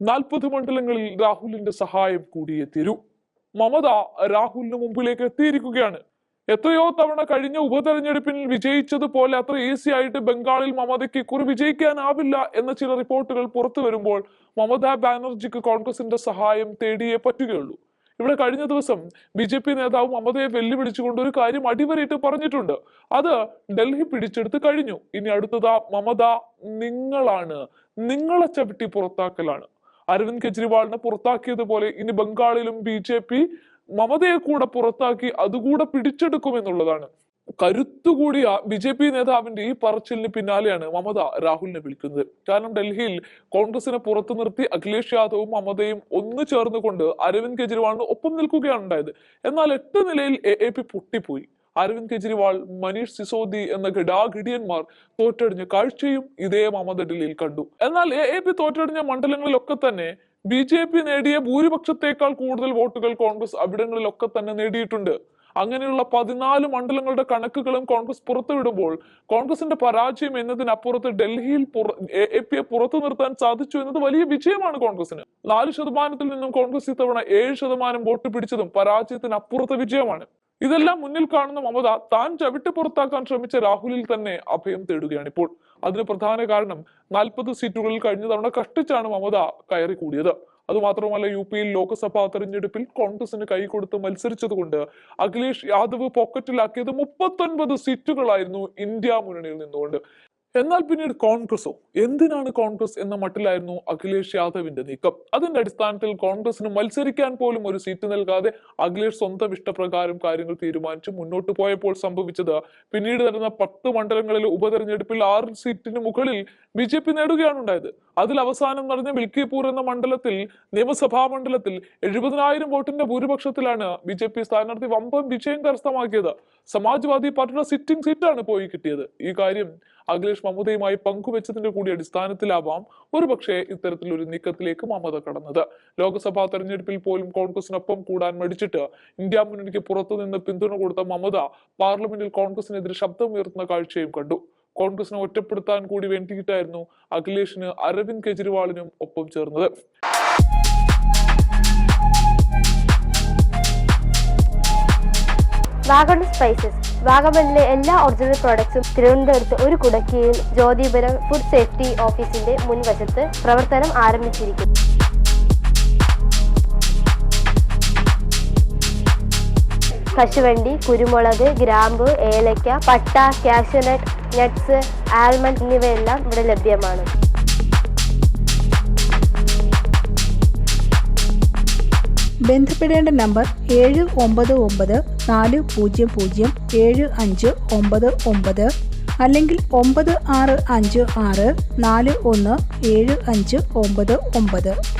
40 മണ്ഡലങ്ങളിൽ രാഹുലിന്റെ സഹായം കൂടിയേ തീരൂ. മമത രാഹുലിന് മുമ്പിലേക്ക് എത്തിയിരിക്കുകയാണ്. എത്രയോ തവണ കഴിഞ്ഞ ഉപതെരഞ്ഞെടുപ്പിൽ വിജയിച്ചതുപോലെ അത്ര ഈസി ആയിട്ട് ബംഗാളിൽ മമതയ്ക്ക് ഇക്കുറി വിജയിക്കാനാവില്ല എന്ന ചില റിപ്പോർട്ടുകൾ പുറത്തു വരുമ്പോൾ മമതാ ബാനർജിക്ക് കോൺഗ്രസിന്റെ സഹായം തേടിയേ പറ്റുകയുള്ളൂ. ഇവിടെ കഴിഞ്ഞ ദിവസം BJP നേതാവ് മമതയെ വെല്ലുവിളിച്ചുകൊണ്ട് ഒരു കാര്യം അടിവരയിട്ട് പറഞ്ഞിട്ടുണ്ട്. അത് ഡൽഹി പിടിച്ചെടുത്ത് കഴിഞ്ഞു. ഇനി അടുത്തതാ മമത നിങ്ങളെ ചവിട്ടി പുറത്താക്കലാണ്. അരവിന്ദ് കെജ്രിവാളിനെ പുറത്താക്കിയതുപോലെ ഇനി ബംഗാളിലും BJP മമതയെ കൂടെ പുറത്താക്കി അതുകൂടെ പിടിച്ചെടുക്കുമെന്നുള്ളതാണ്. കരുത്തുകൂടിയ BJP നേതാവിന്റെ ഈ പറച്ചിലിന് പിന്നാലെയാണ് മമത രാഹുലിനെ വിളിക്കുന്നത്. കാരണം ഡൽഹിയിൽ കോൺഗ്രസിനെ പുറത്തു നിർത്തി അഖിലേഷ് യാദവും മമതയും ഒന്നു ചേർന്നുകൊണ്ട് അരവിന്ദ് കെജ്രിവാളിന് ഒപ്പം നിൽക്കുകയാണ് ഉണ്ടായത്. എന്നാൽ 8 നിലയിൽ AAP പൊട്ടിപ്പോയി. അരവിന്ദ് കെജ്രിവാൾ, മനീഷ് സിസോദി എന്ന ഘടാഘടിയന്മാർ തോറ്റടിഞ്ഞ കാഴ്ചയും ഇതേ മമത ഡൽഹിയിൽ കണ്ടു. എന്നാൽ AAP തോറ്റടിഞ്ഞ മണ്ഡലങ്ങളിലൊക്കെ തന്നെ BJP നേടിയ ഭൂരിപക്ഷത്തെക്കാൾ കൂടുതൽ വോട്ടുകൾ കോൺഗ്രസ് അവിടങ്ങളിലൊക്കെ തന്നെ നേടിയിട്ടുണ്ട്. അങ്ങനെയുള്ള 14 മണ്ഡലങ്ങളുടെ കണക്കുകളും കോൺഗ്രസ് പുറത്തുവിടുമ്പോൾ കോൺഗ്രസിന്റെ പരാജയം എന്നതിനപ്പുറത്ത് ഡൽഹിയിൽ AAPയെ പുറത്തു നിർത്താൻ സാധിച്ചു എന്നത് വലിയ വിജയമാണ് കോൺഗ്രസിന്. 4% നിന്നും കോൺഗ്രസ് ഇത്തവണ 7% വോട്ട് പിടിച്ചതും പരാജയത്തിനപ്പുറത്തെ വിജയമാണ്. ഇതെല്ലാം മുന്നിൽ കാണുന്ന മമത താൻ ചവിട്ടി പുറത്താക്കാൻ ശ്രമിച്ച രാഹുലിൽ തന്നെ അഭയം തേടുകയാണ് ഇപ്പോൾ. അതിന് പ്രധാന കാരണം 40 സീറ്റുകളിൽ കഴിഞ്ഞ തവണ കഷ്ടിച്ചാണ് മമത കയറി കൂടിയത്. അതുമാത്രമല്ല, UPയിൽ ലോക്സഭാ തെരഞ്ഞെടുപ്പിൽ കോൺഗ്രസിന് കൈകൊടുത്ത് മത്സരിച്ചതുകൊണ്ട് അഖിലേഷ് യാദവ് പോക്കറ്റിലാക്കിയത് 39 സീറ്റുകളായിരുന്നു ഇന്ത്യ മുന്നണിയിൽ നിന്നുകൊണ്ട്. എന്നാൽ പിന്നീട് കോൺഗ്രസോ, എന്തിനാണ് കോൺഗ്രസ് എന്ന മട്ടിലായിരുന്നു അഖിലേഷ് യാദവിന്റെ നീക്കം. അതിന്റെ അടിസ്ഥാനത്തിൽ കോൺഗ്രസിന് മത്സരിക്കാൻ പോലും ഒരു സീറ്റ് നൽകാതെ അഖിലേഷ് സ്വന്തം ഇഷ്ടപ്രകാരം കാര്യങ്ങൾ തീരുമാനിച്ച് മുന്നോട്ട് പോയപ്പോൾ സംഭവിച്ചത് പിന്നീട് നടന്ന 10 മണ്ഡലങ്ങളിലെ ഉപതെരഞ്ഞെടുപ്പിൽ 6 സീറ്റിന് മുകളിൽ BJP നേടുകയാണ് ഉണ്ടായത്. അതിൽ അവസാനം നടന്ന മിൽക്കിപൂർ എന്ന മണ്ഡലത്തിൽ, നിയമസഭാ മണ്ഡലത്തിൽ 70,000 വോട്ടിന്റെ ഭൂരിപക്ഷത്തിലാണ് BJP സ്ഥാനാർത്ഥി വമ്പൻ വിജയം കരസ്ഥമാക്കിയത്. സമാജ്വാദി പാർട്ടിയുടെ സിറ്റിംഗ് സീറ്റാണ് പോയി കിട്ടിയത്. ഈ കാര്യം അഖിലേഷ് മമതയുമായി പങ്കുവെച്ചതിന്റെ കൂടി അടിസ്ഥാനത്തിലാവാം ഒരുപക്ഷെ ഇത്തരത്തിലൊരു നീക്കത്തിലേക്ക് മമത കടന്നത്. ലോക്സഭാ തെരഞ്ഞെടുപ്പിൽ പോലും കോൺഗ്രസിനൊപ്പം കൂടാൻ മടിച്ചിട്ട് ഇന്ത്യ മുന്നണിക്ക് പുറത്തുനിന്ന് പിന്തുണ കൊടുത്ത മമത പാർലമെന്റിൽ കോൺഗ്രസിനെതിരെ ശബ്ദമുയർത്തുന്ന കാഴ്ചയും കണ്ടു. കോൺഗ്രസിനെ ഒറ്റപ്പെടുത്താൻ കൂടി വേണ്ടിയിട്ടായിരുന്നു അഖിലേഷിന് അരവിന്ദ് കെജ്രിവാളിനും ഒപ്പം ചേർന്നത്. വാഗൺ സ്പൈസസ്, വാഗമണിലെ എല്ലാ ഒറിജിനൽ പ്രോഡക്ട്സും തിരുവനന്തപുരത്ത് ഒരു കുടക്കീഴിൽ ജ്യോതിപുരം ഫുഡ് സേഫ്റ്റി ഓഫീസിന്റെ മുൻവശത്ത് പ്രവർത്തനം ആരംഭിച്ചിരിക്കുന്നു. കശുവണ്ടി, കുരുമുളക്, ഗ്രാമ്പു, ഏലക്ക, പട്ട, കാഷ്യൂനട്ട്, നട്ട്സ്, ആൽമണ്ട് എന്നിവയെല്ലാം ഇവിടെ ലഭ്യമാണ്. ബന്ധപ്പെടേണ്ട നമ്പർ 7994007599 അല്ലെങ്കിൽ 9656417599.